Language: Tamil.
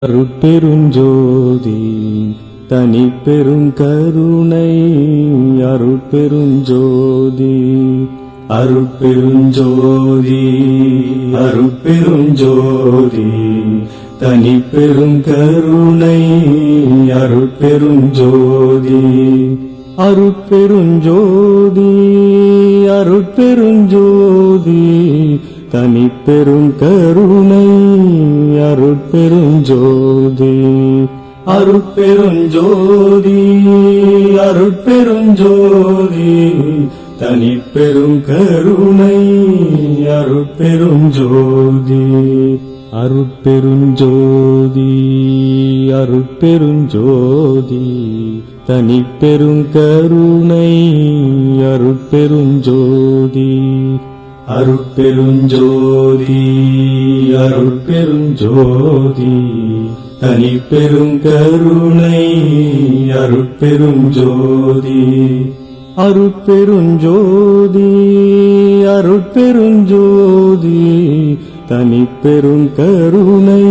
அருட்பெருஞ்சோதி தனிப்பெரும் கருணை அருட்பெருஞ்சோதி அருட்பெருஞ்சோதி அருட்பெருஞ்சோதி தனிப்பெரும் கருணை அருட்பெருஞ்சோதி அருட்பெருஞ்சோதி அருட்பெருஞ்சோதி தனிப்பெரும் கருணை அருட்பெருஞ்சோதி அருட்பெருஞ்சோதி அருட்பெருஞ்சோதி தனிப்பெரும் கருணை அருட்பெருஞ்சோதி அருட்பெருஞ்சோதி அருட்பெருஞ்சோதி தனிப்பெரும் கருணை அருட்பெருஞ்சோதி அருட்பெருஞ்சோதி அருட்பெருஞ்சோதி தனிப்பெரும் கருணை அருட்பெருஞ்சோதி அருட்பெருஞ்சோதி அருட்பெருஞ்சோதி தனிப்பெரும் கருணை